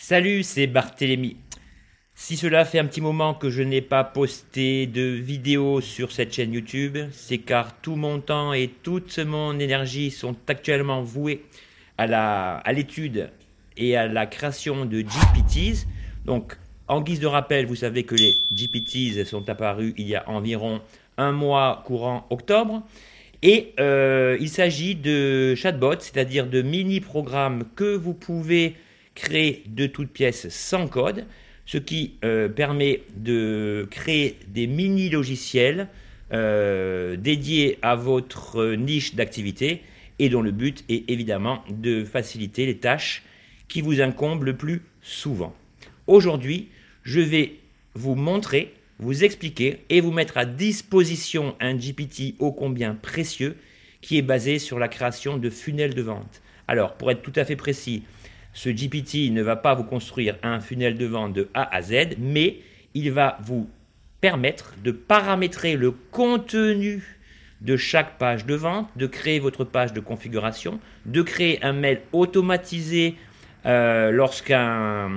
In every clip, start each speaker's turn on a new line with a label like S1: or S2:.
S1: Salut, c'est Barthélémy. Si cela fait un petit moment que je n'ai pas posté de vidéo sur cette chaîne YouTube, c'est car tout mon temps et toute mon énergie sont actuellement voués à l'étude et à la création de GPTs. Donc, en guise de rappel, vous savez que les GPTs sont apparus il y a environ un mois courant octobre. Et il s'agit de chatbots, c'est-à-dire de mini-programmes que vous pouvez créer de toutes pièces sans code, ce qui permet de créer des mini-logiciels dédiés à votre niche d'activité et dont le but est évidemment de faciliter les tâches qui vous incombent le plus souvent. Aujourd'hui, je vais vous montrer, vous expliquer et vous mettre à disposition un GPT ô combien précieux qui est basé sur la création de funnels de vente. Alors, pour être tout à fait précis, ce GPT ne va pas vous construire un funnel de vente de A à Z, mais il va vous permettre de paramétrer le contenu de chaque page de vente, de créer votre page de configuration, de créer un mail automatisé lorsqu'un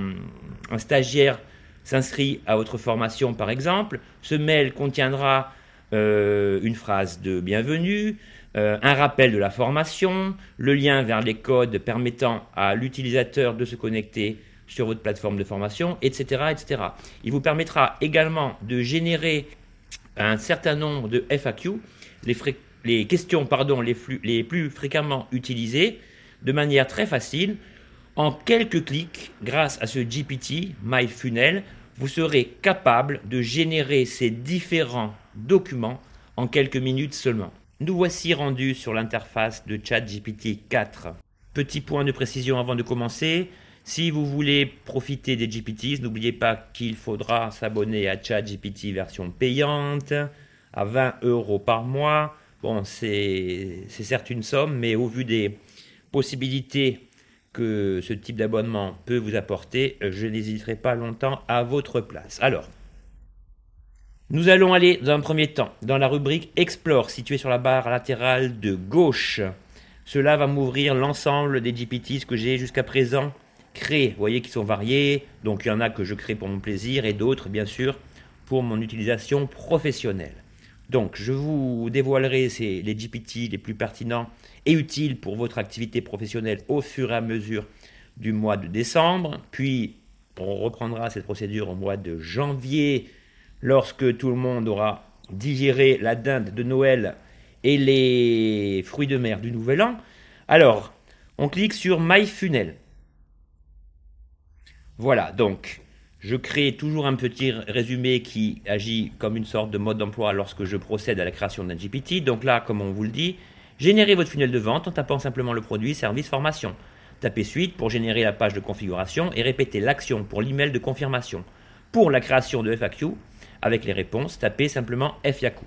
S1: stagiaire s'inscrit à votre formation par exemple. Ce mail contiendra une phrase de bienvenue, un rappel de la formation, le lien vers les codes permettant à l'utilisateur de se connecter sur votre plateforme de formation, etc., etc. Il vous permettra également de générer un certain nombre de FAQ, les questions les plus fréquemment utilisées, de manière très facile. En quelques clics, grâce à ce GPT MyFunnel, vous serez capable de générer ces différents documents en quelques minutes seulement. Nous voici rendus sur l'interface de ChatGPT 4. Petit point de précision avant de commencer. Si vous voulez profiter des GPTs, n'oubliez pas qu'il faudra s'abonner à ChatGPT version payante à 20 € par mois. Bon, c'est certes une somme, mais au vu des possibilités que ce type d'abonnement peut vous apporter, je n'hésiterai pas longtemps à votre place. Alors, nous allons aller dans un premier temps dans la rubrique Explore située sur la barre latérale de gauche. Cela va m'ouvrir l'ensemble des GPTs que j'ai jusqu'à présent créés. Vous voyez qu'ils sont variés, donc il y en a que je crée pour mon plaisir et d'autres bien sûr pour mon utilisation professionnelle. Donc je vous dévoilerai les GPT les plus pertinents et utiles pour votre activité professionnelle au fur et à mesure du mois de décembre. Puis on reprendra cette procédure au mois de janvier lorsque tout le monde aura digéré la dinde de Noël et les fruits de mer du Nouvel An. Alors, on clique sur MyFunnel. Voilà, donc je crée toujours un petit résumé qui agit comme une sorte de mode d'emploi lorsque je procède à la création d'un GPT. Donc là, comme on vous le dit, générez votre funnel de vente en tapant simplement le produit, service, formation. Tapez suite pour générer la page de configuration et répétez l'action pour l'email de confirmation. Pour la création de FAQ, avec les réponses, tapez simplement FAQ.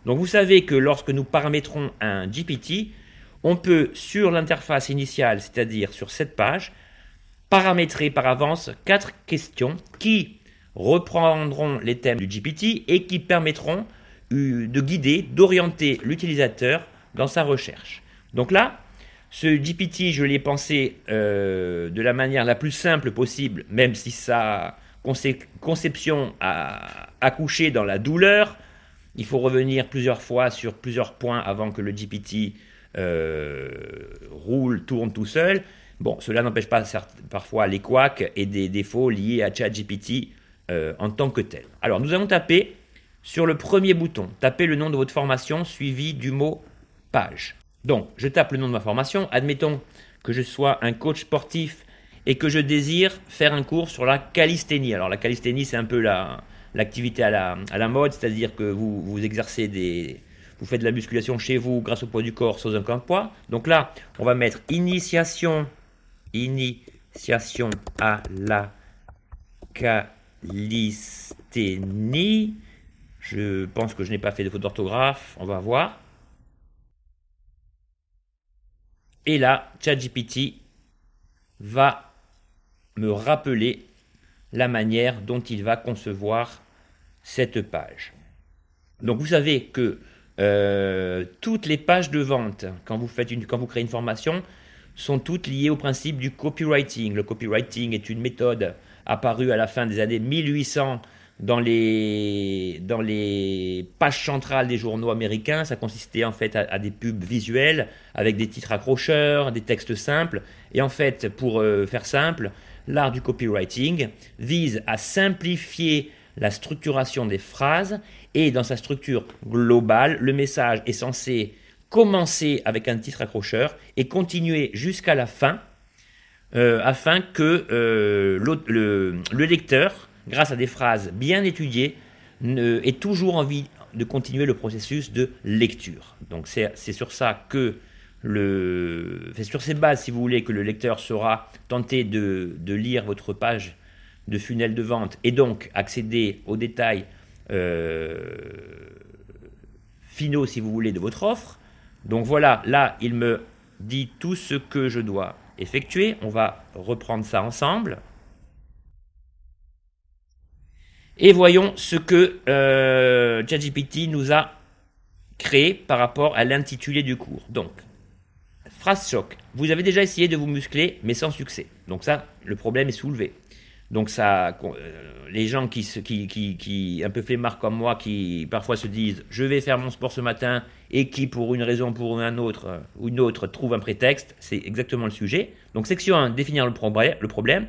S1: Donc vous savez que lorsque nous paramétrons un GPT, on peut sur l'interface initiale, c'est-à-dire sur cette page, paramétrer par avance 4 questions qui reprendront les thèmes du GPT et qui permettront de guider, d'orienter l'utilisateur dans sa recherche. Donc là, ce GPT, je l'ai pensé de la manière la plus simple possible, même si sa conception a accouché dans la douleur. Il faut revenir plusieurs fois sur plusieurs points avant que le GPT tourne tout seul. Bon, cela n'empêche pas parfois les couacs et des défauts liés à ChatGPT en tant que tel. Alors, nous allons taper sur le premier bouton. Tapez le nom de votre formation suivi du mot page. Donc, je tape le nom de ma formation. Admettons que je sois un coach sportif et que je désire faire un cours sur la calisthénie. Alors, la calisthénie, c'est un peu l'activité à la mode, c'est-à-dire que vous exercez vous faites de la musculation chez vous grâce au poids du corps sans aucun poids. Donc là, on va mettre initiation à la calisthénie. Je pense que je n'ai pas fait de faute d'orthographe. On va voir. Et là, ChatGPT va me rappeler la manière dont il va concevoir cette page. Donc vous savez que toutes les pages de vente, quand vous créez une formation, sont toutes liées au principe du copywriting. Le copywriting est une méthode apparue à la fin des années 1800 dans les pages centrales des journaux américains. Ça consistait en fait à des pubs visuelles avec des titres accrocheurs, des textes simples. Et en fait, pour faire simple, l'art du copywriting vise à simplifier la structuration des phrases, et dans sa structure globale, le message est censé commencer avec un titre accrocheur et continuer jusqu'à la fin, afin que le lecteur, grâce à des phrases bien étudiées, ait toujours envie de continuer le processus de lecture. Donc c'est sur ça que c'est sur ces bases, si vous voulez, que le lecteur sera tenté de lire votre page de funnel de vente et donc accéder aux détails finaux, si vous voulez, de votre offre. Donc voilà, là, il me dit tout ce que je dois effectuer. On va reprendre ça ensemble. Et voyons ce que ChatGPT nous a créé par rapport à l'intitulé du cours. Donc, phrase choc. Vous avez déjà essayé de vous muscler, mais sans succès. Donc ça, le problème est soulevé. Donc ça, les gens qui un peu flemmards comme moi, qui parfois se disent « je vais faire mon sport ce matin » et qui, pour une raison ou une autre, trouvent un prétexte, c'est exactement le sujet. Donc section 1, définir le problème.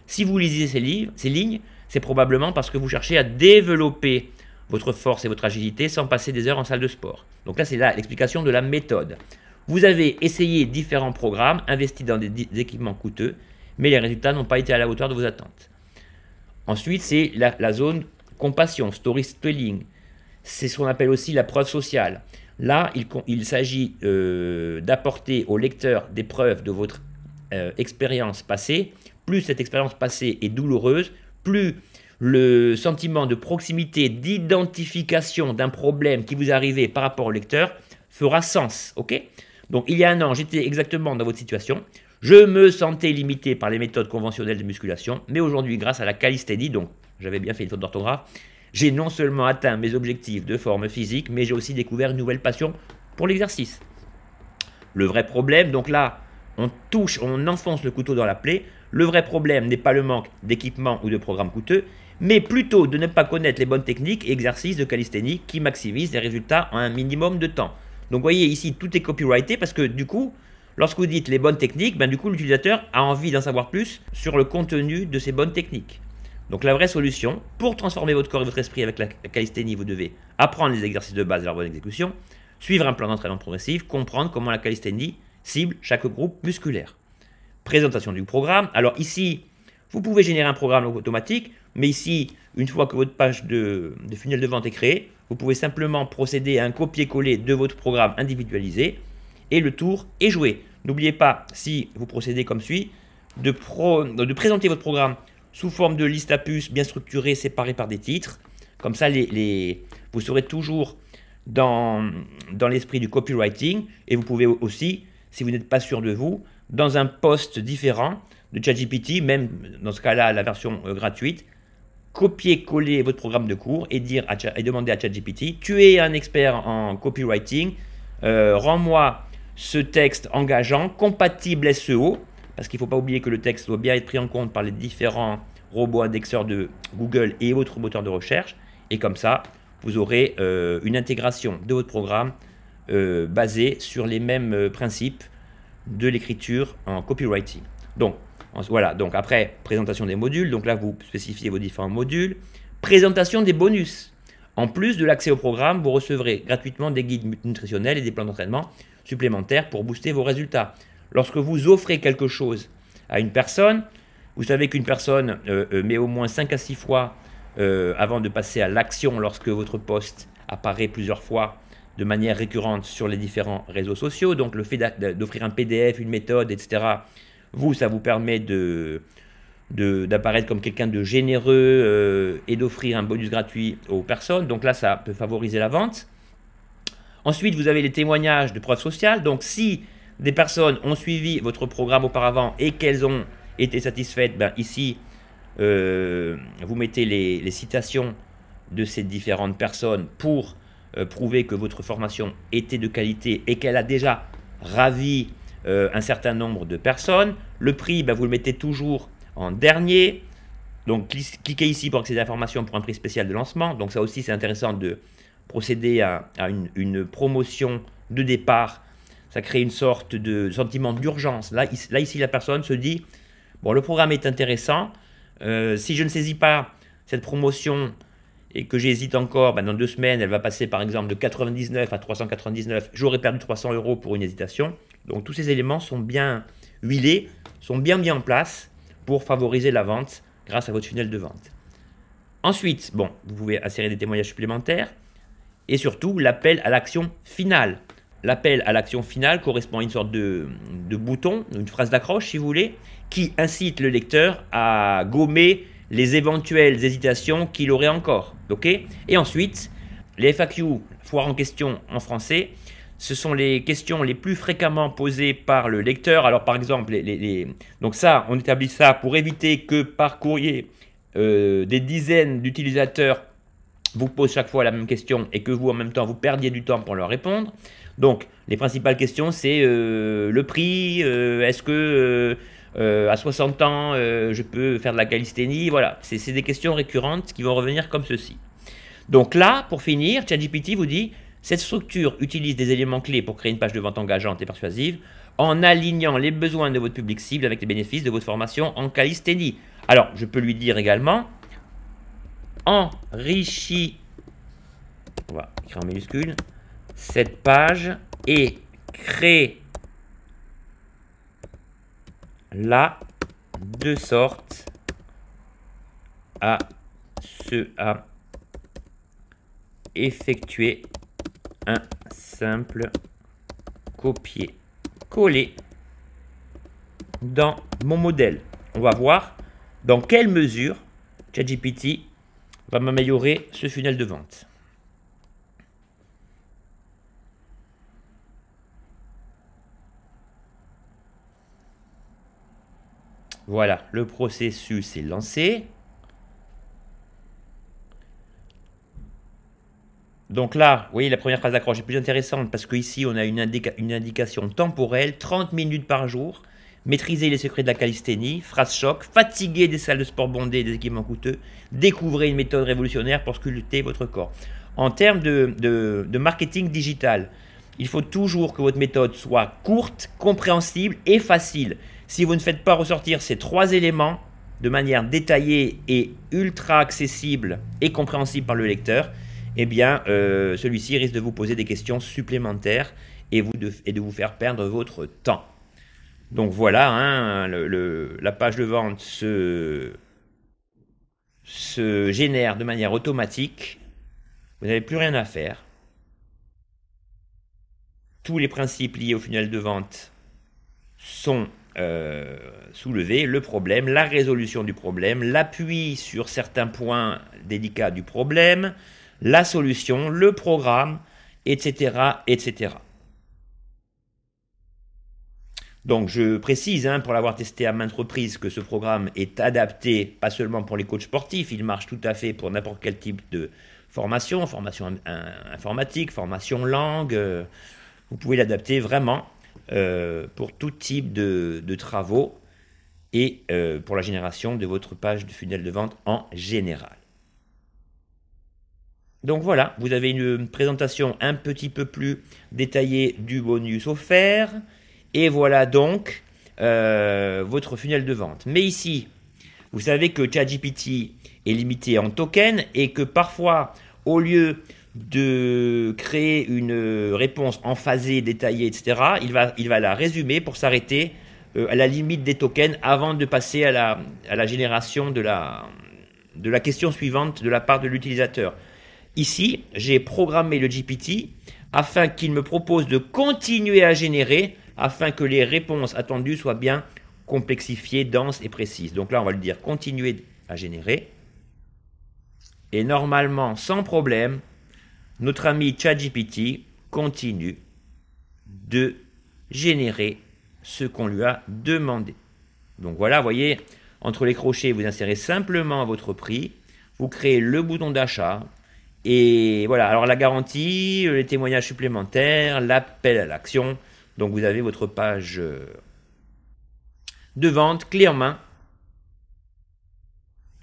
S1: Si vous lisez ces lignes, c'est probablement parce que vous cherchez à développer votre force et votre agilité sans passer des heures en salle de sport. Donc là, c'est l'explication de la méthode. Vous avez essayé différents programmes, investi dans des équipements coûteux, mais les résultats n'ont pas été à la hauteur de vos attentes. Ensuite, c'est la zone compassion, storytelling. C'est ce qu'on appelle aussi la preuve sociale. Là, il s'agit d'apporter au lecteur des preuves de votre expérience passée. Plus cette expérience passée est douloureuse, plus le sentiment de proximité, d'identification d'un problème qui vous est arrivé par rapport au lecteur fera sens. Ok ? Donc, il y a un an, j'étais exactement dans votre situation. Je me sentais limité par les méthodes conventionnelles de musculation, mais aujourd'hui, grâce à la calisthénie, donc j'avais bien fait une faute d'orthographe, j'ai non seulement atteint mes objectifs de forme physique, mais j'ai aussi découvert une nouvelle passion pour l'exercice. Le vrai problème, donc là, on enfonce le couteau dans la plaie. Le vrai problème n'est pas le manque d'équipement ou de programmes coûteux, mais plutôt de ne pas connaître les bonnes techniques et exercices de calisthénie qui maximisent les résultats en un minimum de temps. Donc vous voyez ici, tout est copyrighté parce que du coup, lorsque vous dites les bonnes techniques, du coup l'utilisateur a envie d'en savoir plus sur le contenu de ces bonnes techniques. Donc la vraie solution, pour transformer votre corps et votre esprit avec la calisthénie, vous devez apprendre les exercices de base et leur bonne exécution, suivre un plan d'entraînement progressif, comprendre comment la calisthénie cible chaque groupe musculaire. Présentation du programme. Alors ici, vous pouvez générer un programme automatique, mais ici, une fois que votre page de funnel de vente est créée, vous pouvez simplement procéder à un copier-coller de votre programme individualisé et le tour est joué. N'oubliez pas, si vous procédez comme suit, de présenter votre programme sous forme de liste à puces bien structurée, séparée par des titres. Comme ça, vous serez toujours dans l'esprit du copywriting et vous pouvez aussi, si vous n'êtes pas sûr de vous, dans un post différent de ChatGPT, même dans ce cas-là, la version gratuite, copier-coller votre programme de cours et demander à ChatGPT, tu es un expert en copywriting, rends-moi ce texte engageant, compatible SEO, parce qu'il ne faut pas oublier que le texte doit bien être pris en compte par les différents robots indexeurs de Google et autres moteurs de recherche, et comme ça, vous aurez une intégration de votre programme basée sur les mêmes principes de l'écriture en copywriting. Donc, voilà, donc après, présentation des modules, donc là, vous spécifiez vos différents modules. Présentation des bonus. En plus de l'accès au programme, vous recevrez gratuitement des guides nutritionnels et des plans d'entraînement supplémentaires pour booster vos résultats. Lorsque vous offrez quelque chose à une personne, vous savez qu'une personne met au moins 5 à 6 fois avant de passer à l'action lorsque votre post apparaît plusieurs fois de manière récurrente sur les différents réseaux sociaux. Donc le fait d'offrir un PDF, une méthode, etc., ça vous permet d'apparaître comme quelqu'un de généreux et d'offrir un bonus gratuit aux personnes. Donc là, ça peut favoriser la vente. Ensuite, vous avez les témoignages de preuves sociales. Donc si des personnes ont suivi votre programme auparavant et qu'elles ont été satisfaites, ici, vous mettez les citations de ces différentes personnes pour prouver que votre formation était de qualité et qu'elle a déjà ravi un certain nombre de personnes. Le prix, ben, vous le mettez toujours en dernier. Donc cliquez ici pour accéder à l'information pour un prix spécial de lancement. Donc ça aussi c'est intéressant de procéder à une promotion de départ. Ça crée une sorte de sentiment d'urgence. Là ici la personne se dit, bon, le programme est intéressant. Si je ne saisis pas cette promotion et que j'hésite encore, ben dans 2 semaines, elle va passer par exemple de 99 à 399. J'aurais perdu 300 € pour une hésitation. Donc tous ces éléments sont bien huilés, sont bien mis en place pour favoriser la vente grâce à votre funnel de vente. Ensuite, bon, vous pouvez insérer des témoignages supplémentaires et surtout l'appel à l'action finale. L'appel à l'action finale correspond à une sorte de bouton, une phrase d'accroche si vous voulez, qui incite le lecteur à gommer les éventuelles hésitations qu'il aurait encore. Okay, et ensuite, les FAQ, foire en question en français, ce sont les questions les plus fréquemment posées par le lecteur. Alors par exemple, donc ça, on établit ça pour éviter que par courrier, des dizaines d'utilisateurs vous posent chaque fois la même question et que vous en même temps vous perdiez du temps pour leur répondre. Donc les principales questions c'est le prix, est-ce que à 60 ans je peux faire de la calisthénie, voilà, c'est des questions récurrentes qui vont revenir comme ceci. Donc là, pour finir, ChatGPT vous dit, cette structure utilise des éléments clés pour créer une page de vente engageante et persuasive en alignant les besoins de votre public cible avec les bénéfices de votre formation en calisthénie. Alors, je peux lui dire également, enrichis, on va écrire en minuscule, cette page et crée-la de sorte à effectuer un simple copier-coller dans mon modèle. On va voir dans quelle mesure ChatGPT va m'améliorer ce funnel de vente. Voilà, le processus est lancé. Donc là, vous voyez, la première phrase d'accroche est plus intéressante parce qu'ici, on a une indication temporelle, 30 minutes par jour, maîtriser les secrets de la calisthénie, phrase choc, fatiguer des salles de sport bondées et des équipements coûteux, découvrez une méthode révolutionnaire pour sculpter votre corps. En termes de marketing digital, il faut toujours que votre méthode soit courte, compréhensible et facile. Si vous ne faites pas ressortir ces 3 éléments de manière détaillée et ultra accessible et compréhensible par le lecteur, eh bien, celui-ci risque de vous poser des questions supplémentaires et de vous faire perdre votre temps. Donc voilà, hein, la page de vente se génère de manière automatique. Vous n'avez plus rien à faire. Tous les principes liés au funnel de vente sont soulevés. Le problème, la résolution du problème, l'appui sur certains points délicats du problème, la solution, le programme, etc., etc. Donc je précise, hein, pour l'avoir testé à maintes reprises, que ce programme est adapté pas seulement pour les coachs sportifs, il marche tout à fait pour n'importe quel type de formation, formation informatique, formation langue, vous pouvez l'adapter vraiment pour tout type de travaux et pour la génération de votre page de funnel de vente en général. Donc voilà, vous avez une présentation un petit peu plus détaillée du bonus offert. Et voilà donc votre funnel de vente. Mais ici, vous savez que ChatGPT est limité en tokens et que parfois, au lieu de créer une réponse emphasée, détaillée, etc., il va la résumer pour s'arrêter à la limite des tokens avant de passer à la génération de la question suivante de la part de l'utilisateur. Ici, j'ai programmé le GPT afin qu'il me propose de continuer à générer afin que les réponses attendues soient bien complexifiées, denses et précises. Donc là, on va lui dire continuer à générer. Et normalement, sans problème, notre ami ChatGPT continue de générer ce qu'on lui a demandé. Donc voilà, vous voyez, entre les crochets, vous insérez simplement votre prix, vous créez le bouton d'achat, et voilà, alors la garantie, les témoignages supplémentaires, l'appel à l'action, Donc vous avez votre page de vente clé en main.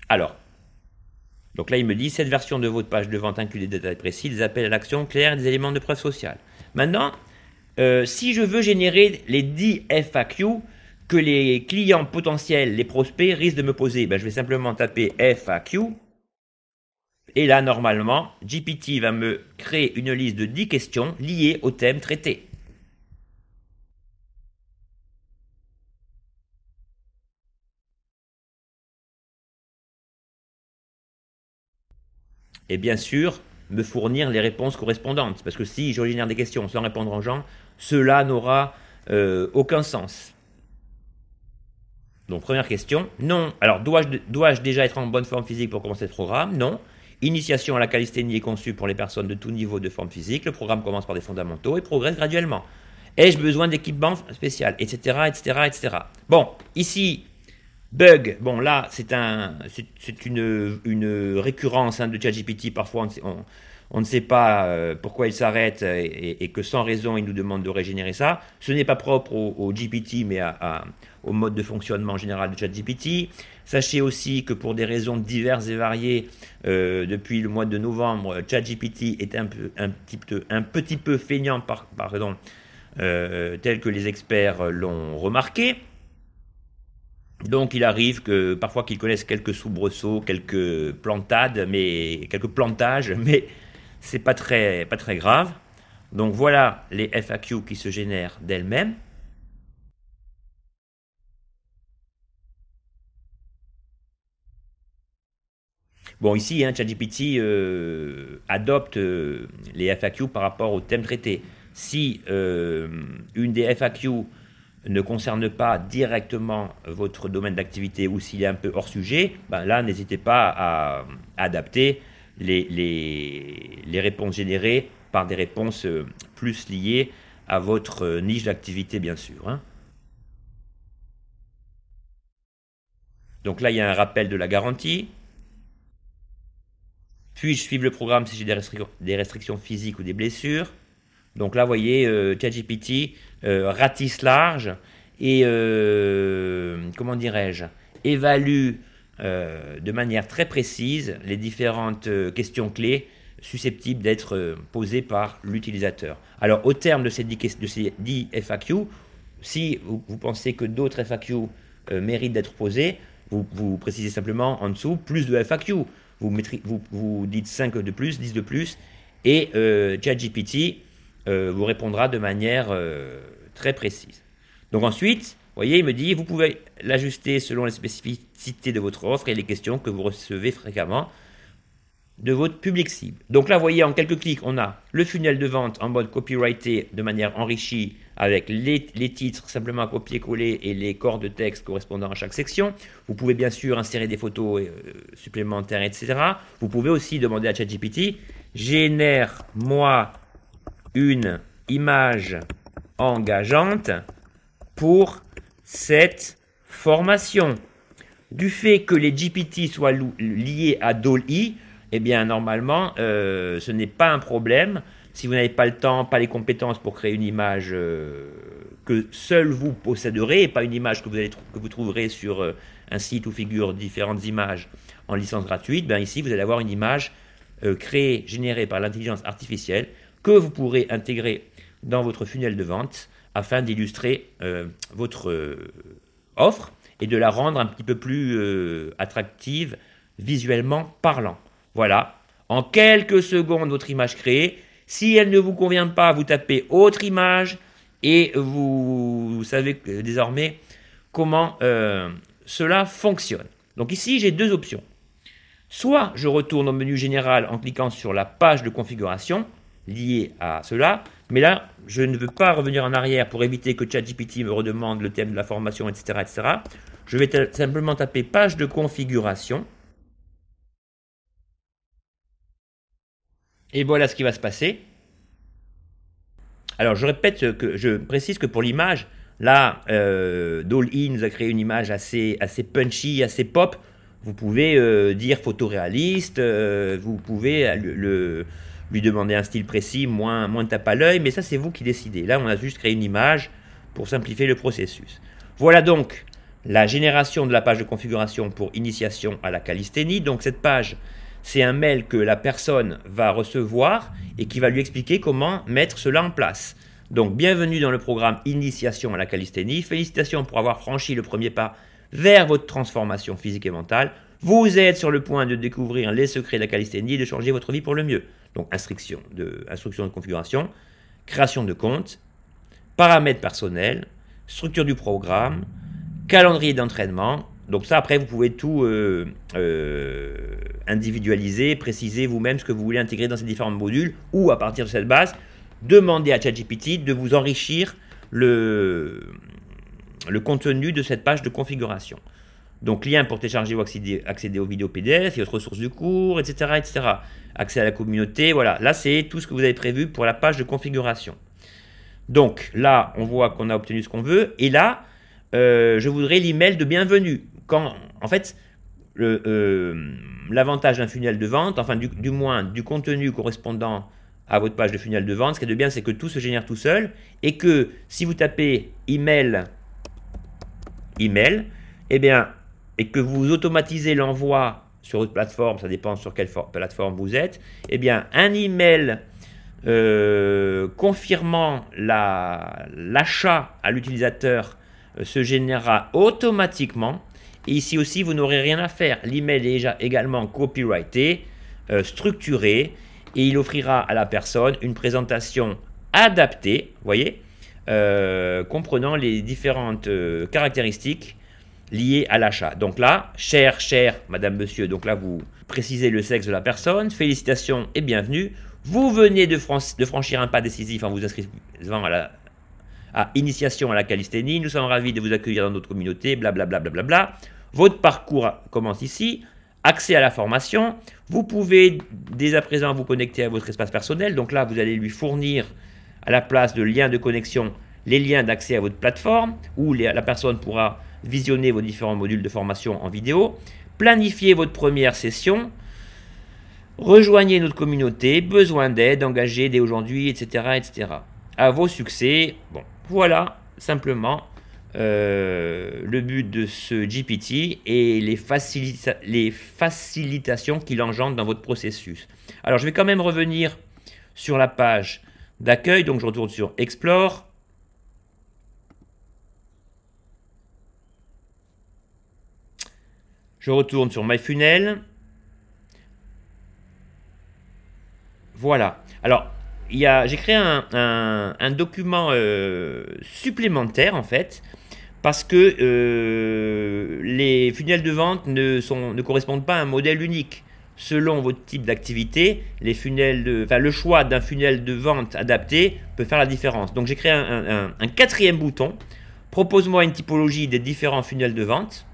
S1: Alors, donc là il me dit cette version de votre page de vente inclut des détails précis, des appels à l'action clairs, des éléments de preuve sociale. Maintenant, si je veux générer les 10 FAQ que les clients potentiels, les prospects risquent de me poser, ben, je vais simplement taper FAQ. Et là, normalement, GPT va me créer une liste de 10 questions liées au thème traité. Et bien sûr, me fournir les réponses correspondantes. Parce que si je génère des questions sans répondre aux gens, cela n'aura aucun sens. Donc, première question. Non. Alors, dois-je déjà être en bonne forme physique pour commencer le programme? Non. Initiation à la calisthénie est conçue pour les personnes de tout niveau de forme physique. Le programme commence par des fondamentaux et progresse graduellement. Ai-je besoin d'équipement spécial, etc., etc., etc. Bon, ici, bug. Bon, là, c'est une récurrence de ChatGPT. Parfois, on ne sait pas pourquoi il s'arrête et que sans raison, il nous demande de régénérer ça. Ce n'est pas propre au GPT, mais au mode de fonctionnement général de ChatGPT. Sachez aussi que pour des raisons diverses et variées, depuis le mois de novembre, ChatGPT est un petit peu feignant, tel que les experts l'ont remarqué. Donc il arrive que parfois qu'ils connaissent quelques soubresauts, quelques plantages, mais c'est pas très grave. Donc voilà les FAQ qui se génèrent d'elles-mêmes. Bon, ici, ChatGPT adopte les FAQ par rapport au thème traité. Si une des FAQ ne concerne pas directement votre domaine d'activité ou s'il est un peu hors sujet, ben là, n'hésitez pas à adapter les réponses générées par des réponses plus liées à votre niche d'activité, bien sûr. Hein. Donc là, il y a un rappel de la garantie. Puis-je suivre le programme si j'ai des restrictions physiques ou des blessures? Donc là, vous voyez, ChatGPT ratisse large et, comment dirais-je, évalue de manière très précise les différentes questions clés susceptibles d'être posées par l'utilisateur. Alors, au terme de ces 10 FAQ, si vous pensez que d'autres FAQ méritent d'être posées, vous précisez simplement en dessous plus de FAQ. Vous dites 5 de plus, 10 de plus, et ChatGPT vous répondra de manière très précise. Donc ensuite, vous voyez, il me dit, vous pouvez l'ajuster selon les spécificités de votre offre et les questions que vous recevez fréquemment de votre public cible. Donc là, vous voyez, en quelques clics, on a le funnel de vente en mode copyrighté de manière enrichie avec les titres simplement à copier-coller et les corps de texte correspondant à chaque section. Vous pouvez bien sûr insérer des photos supplémentaires, etc. Vous pouvez aussi demander à ChatGPT, génère-moi une image engageante pour cette formation. Du fait que les GPT soient liés à DALL-E, eh bien, normalement, ce n'est pas un problème. Si vous n'avez pas le temps, pas les compétences pour créer une image que seul vous posséderez, et pas une image que vous trouverez sur un site où figurent différentes images en licence gratuite, ben ici, vous allez avoir une image créée, générée par l'intelligence artificielle, que vous pourrez intégrer dans votre funnel de vente afin d'illustrer votre offre et de la rendre un petit peu plus attractive, visuellement parlant. Voilà, en quelques secondes, votre image créée. Si elle ne vous convient pas, vous tapez autre image et vous savez désormais comment cela fonctionne. Donc ici, j'ai deux options. Soit je retourne au menu général en cliquant sur la page de configuration liée à cela, mais là, je ne veux pas revenir en arrière pour éviter que ChatGPT me redemande le thème de la formation, etc. etc. Je vais simplement taper page de configuration. Et voilà ce qui va se passer. Alors, je précise que pour l'image, là, DALL-E nous a créé une image assez punchy, assez pop. Vous pouvez dire photoréaliste, vous pouvez lui demander un style précis, moins de tape à l'œil, mais ça c'est vous qui décidez. Là on a juste créé une image pour simplifier le processus. Voilà donc la génération de la page de configuration pour initiation à la calisthénie. Donc cette page, c'est un mail que la personne va recevoir et qui va lui expliquer comment mettre cela en place. Donc bienvenue dans le programme Initiation à la calisthénie. Félicitations pour avoir franchi le premier pas vers votre transformation physique et mentale. Vous êtes sur le point de découvrir les secrets de la calisthénie et de changer votre vie pour le mieux. Donc instruction de configuration, création de compte, paramètres personnels, structure du programme, calendrier d'entraînement. Donc ça, après, vous pouvez tout individualiser, préciser vous-même ce que vous voulez intégrer dans ces différents modules, ou à partir de cette base, demander à ChatGPT de vous enrichir le contenu de cette page de configuration. Donc lien pour télécharger ou accéder aux vidéos PDF et autres ressources du cours, etc., etc. Accès à la communauté, voilà. Là, c'est tout ce que vous avez prévu pour la page de configuration. Donc là, on voit qu'on a obtenu ce qu'on veut. Et là, je voudrais l'email de bienvenue. En fait, l'avantage d'un funnel de vente, enfin du moins du contenu correspondant à votre page de funnel de vente, ce qui est de bien, c'est que tout se génère tout seul et que si vous tapez email, eh bien, et que vous automatisez l'envoi sur votre plateforme, ça dépend sur quelle plateforme vous êtes, eh bien, un email confirmant l'achat à l'utilisateur se générera automatiquement. Et ici aussi, vous n'aurez rien à faire. L'email est également copyrighté, structuré, et il offrira à la personne une présentation adaptée, voyez, comprenant les différentes caractéristiques liées à l'achat. Donc là, cher, madame, monsieur, donc là, vous précisez le sexe de la personne. Félicitations et bienvenue. Vous venez de franchir un pas décisif en vous inscrivant à Initiation à la calisthénie. Nous sommes ravis de vous accueillir dans notre communauté, blablabla. Bla, bla, bla, bla. Votre parcours commence ici. Accès à la formation. Vous pouvez dès à présent vous connecter à votre espace personnel. Donc là, vous allez lui fournir à la place de liens de connexion les liens d'accès à votre plateforme où la personne pourra visionner vos différents modules de formation en vidéo. Planifiez votre première session. Rejoignez notre communauté, besoin d'aide, engagez dès aujourd'hui, etc., etc. À vos succès. Bon, voilà simplement le but de ce GPT et les facilitations qu'il engendre dans votre processus. Alors, je vais quand même revenir sur la page d'accueil. Donc, je retourne sur Explore. Je retourne sur MyFunnel. Voilà. Alors, j'ai créé un document supplémentaire, en fait, parce que les funnels de vente ne correspondent pas à un modèle unique. Selon votre type d'activité, le choix d'un funnel de vente adapté peut faire la différence. Donc, j'ai créé un quatrième bouton. Propose-moi une typologie des différents funnels de vente.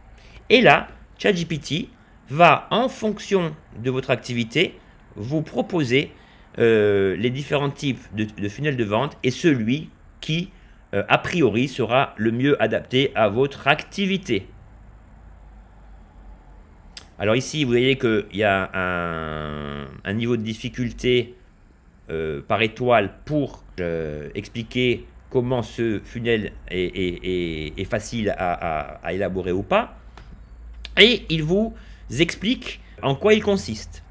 S1: Et là, ChatGPT va, en fonction de votre activité, vous proposer les différents types de funnels de vente et celui qui, a priori, sera le mieux adapté à votre activité. Alors ici, vous voyez qu'il y a un niveau de difficulté par étoile pour expliquer comment ce funnel est facile à élaborer ou pas. Et il vous explique en quoi il consiste.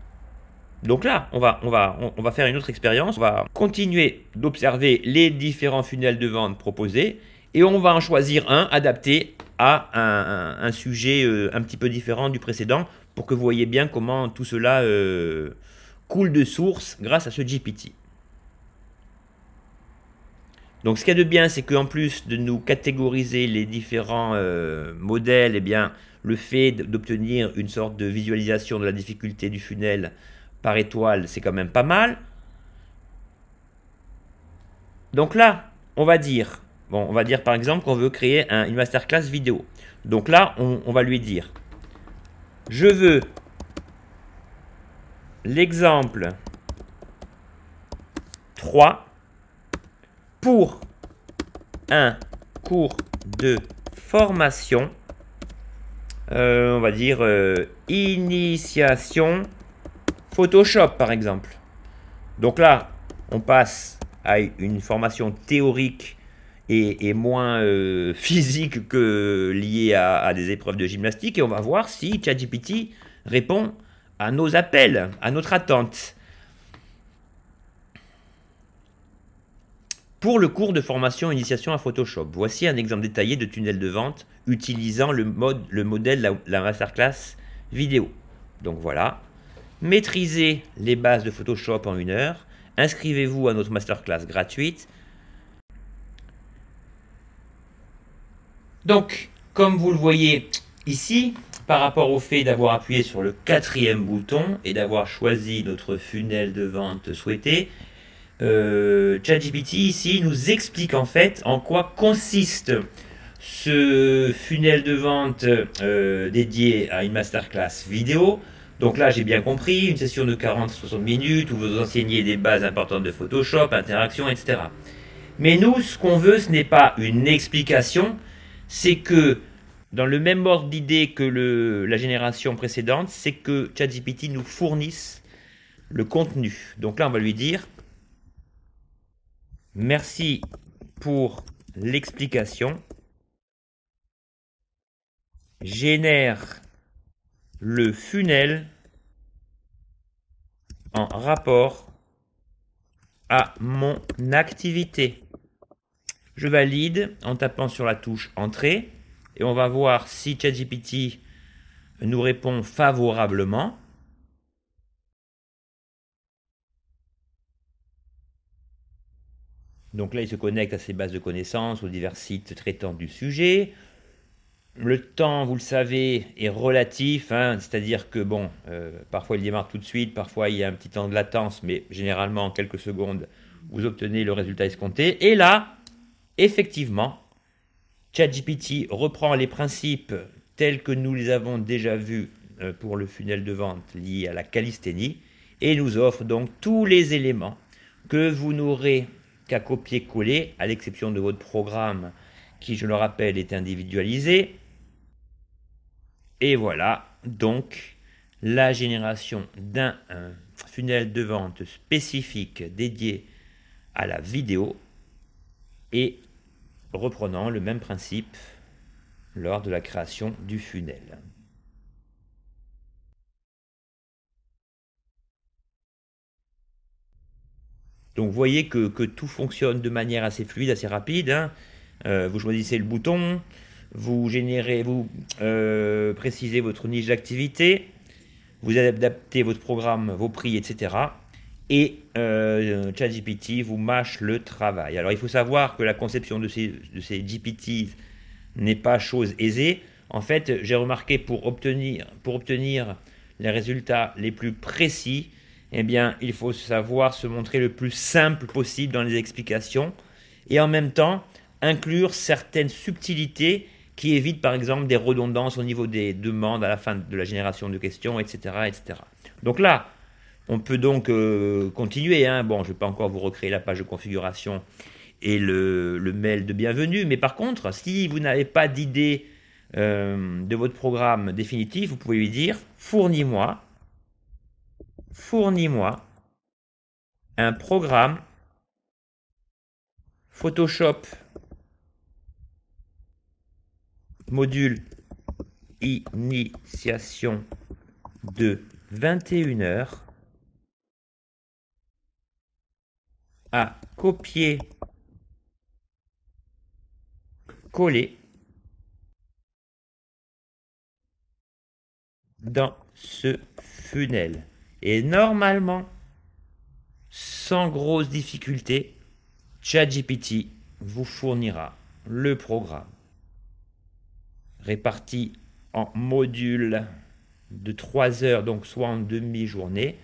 S1: Donc là, on va faire une autre expérience. On va continuer d'observer les différents funnels de vente proposés et on va en choisir un adapté à un sujet un petit peu différent du précédent pour que vous voyez bien comment tout cela coule de source grâce à ce GPT. Donc ce qu'il y a de bien, c'est qu'en plus de nous catégoriser les différents modèles, eh bien, le fait d'obtenir une sorte de visualisation de la difficulté du funnel par étoile, c'est quand même pas mal. Donc là, on va dire par exemple qu'on veut créer une masterclass vidéo. Donc là, on va lui dire, je veux l'exemple 3 pour un cours de formation, on va dire initiation Photoshop par exemple. Donc là, on passe à une formation théorique et moins physique que liée à des épreuves de gymnastique, et on va voir si ChatGPT répond à nos appels, à notre attente. Pour le cours de formation initiation à Photoshop, voici un exemple détaillé de tunnel de vente utilisant le modèle la masterclass vidéo. Donc voilà, maîtrisez les bases de Photoshop en 1 heure, inscrivez-vous à notre masterclass gratuite. Donc, comme vous le voyez ici, par rapport au fait d'avoir appuyé sur le 4e bouton et d'avoir choisi notre funnel de vente souhaité, ChatGPT ici nous explique en fait en quoi consiste ce funnel de vente dédié à une masterclass vidéo. Donc là, j'ai bien compris, une session de 40-60 minutes où vous enseignez des bases importantes de Photoshop, interaction, etc. Mais nous, ce qu'on veut, ce n'est pas une explication, c'est que, dans le même ordre d'idée que la génération précédente, c'est que ChatGPT nous fournisse le contenu. Donc là, on va lui dire « Merci pour l'explication. Génère le funnel en rapport à mon activité. » Je valide en tapant sur la touche Entrée et on va voir si ChatGPT nous répond favorablement. Donc là, il se connecte à ses bases de connaissances, aux divers sites traitant du sujet. Le temps, vous le savez, est relatif, hein, c'est-à-dire que bon, parfois il démarre tout de suite, parfois il y a un petit temps de latence, mais généralement en quelques secondes, vous obtenez le résultat escompté. Et là, effectivement, ChatGPT reprend les principes tels que nous les avons déjà vus pour le funnel de vente lié à la calisthénie et nous offre donc tous les éléments que vous n'aurez qu'à copier-coller, à l'exception de votre programme qui, je le rappelle, est individualisé. Et voilà donc la génération d'un funnel de vente spécifique dédié à la vidéo et reprenant le même principe lors de la création du funnel. Donc vous voyez que tout fonctionne de manière assez fluide, assez rapide, hein. Vous choisissez le bouton, vous précisez votre niche d'activité, vous adaptez votre programme, vos prix, etc. Et ChatGPT vous mâche le travail. Alors il faut savoir que la conception de ces GPT n'est pas chose aisée. En fait, j'ai remarqué pour obtenir les résultats les plus précis, eh bien, il faut savoir se montrer le plus simple possible dans les explications et en même temps inclure certaines subtilités qui évitent par exemple des redondances au niveau des demandes à la fin de la génération de questions, etc. etc. Donc là, on peut donc continuer, hein. Bon, je ne vais pas encore vous recréer la page de configuration et le mail de bienvenue, mais par contre, si vous n'avez pas d'idée de votre programme définitif, vous pouvez lui dire fournis-moi un programme Photoshop module initiation de 21 heures à copier coller dans ce funnel. Et normalement, sans grosse difficulté, ChatGPT vous fournira le programme réparti en modules de 3 heures, donc soit en demi-journée,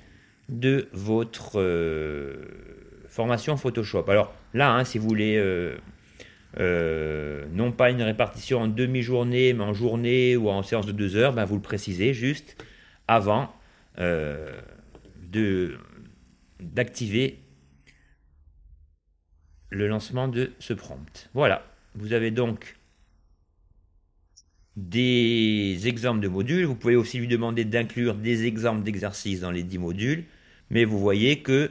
S1: de votre formation Photoshop. Alors là, hein, si vous voulez non pas une répartition en demi-journée, mais en journée ou en séance de 2 heures, ben vous le précisez juste avant d'activer le lancement de ce prompt. Voilà, vous avez donc des exemples de modules. Vous pouvez aussi lui demander d'inclure des exemples d'exercices dans les 10 modules, mais vous voyez que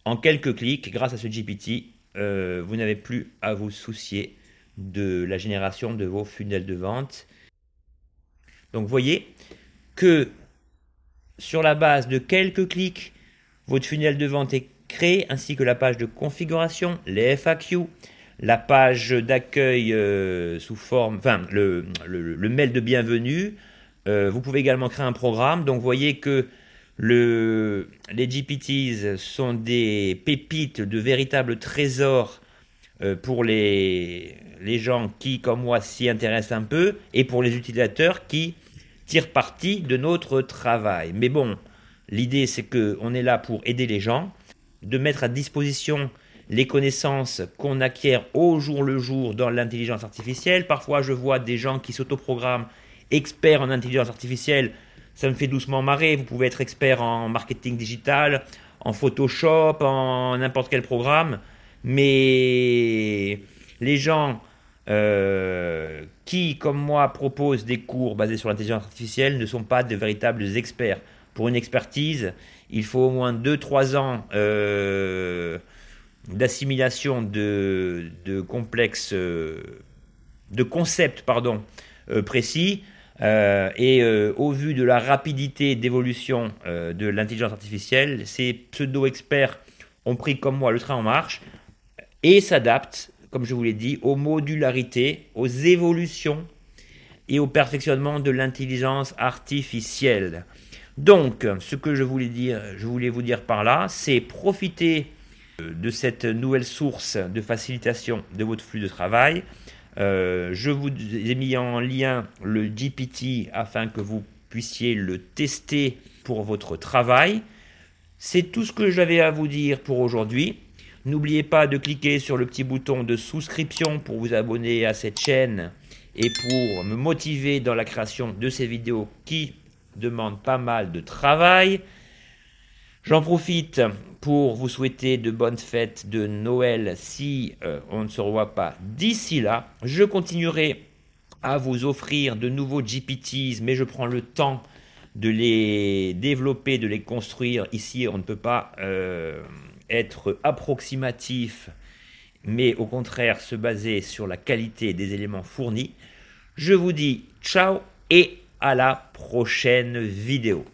S1: En quelques clics, grâce à ce GPT, vous n'avez plus à vous soucier de la génération de vos funnels de vente. Donc vous voyez que sur la base de quelques clics, votre funnel de vente est créé, ainsi que la page de configuration, les FAQ, la page d'accueil sous forme, enfin le mail de bienvenue. Vous pouvez également créer un programme. Donc vous voyez que les GPTs sont des pépites de véritables trésors pour les gens qui, comme moi, s'y intéressent un peu, et pour les utilisateurs qui tirent parti de notre travail. Mais bon, l'idée c'est qu'on est là pour aider les gens, de mettre à disposition les connaissances qu'on acquiert au jour le jour dans l'intelligence artificielle. Parfois je vois des gens qui s'autoprogramment experts en intelligence artificielle, ça me fait doucement marrer. Vous pouvez être expert en marketing digital, en Photoshop, en n'importe quel programme, mais les gens qui, comme moi, proposent des cours basés sur l'intelligence artificielle ne sont pas de véritables experts. Pour une expertise, il faut au moins 2-3 ans d'assimilation de complexes, de concepts précis. Au vu de la rapidité d'évolution de l'intelligence artificielle, ces pseudo-experts ont pris comme moi le train en marche et s'adaptent, comme je vous l'ai dit, aux modularités, aux évolutions et au perfectionnement de l'intelligence artificielle. Donc, ce que je voulais vous dire par là, c'est profiter de cette nouvelle source de facilitation de votre flux de travail. Je vous ai mis en lien le GPT afin que vous puissiez le tester pour votre travail. C'est tout ce que j'avais à vous dire pour aujourd'hui. N'oubliez pas de cliquer sur le petit bouton de souscription pour vous abonner à cette chaîne et pour me motiver dans la création de ces vidéos qui demandent pas mal de travail. J'en profite pour vous souhaiter de bonnes fêtes de Noël si on ne se revoit pas d'ici là. Je continuerai à vous offrir de nouveaux GPTs, mais je prends le temps de les développer, de les construire. Ici, on ne peut pas être approximatif, mais au contraire se baser sur la qualité des éléments fournis. Je vous dis ciao et à la prochaine vidéo.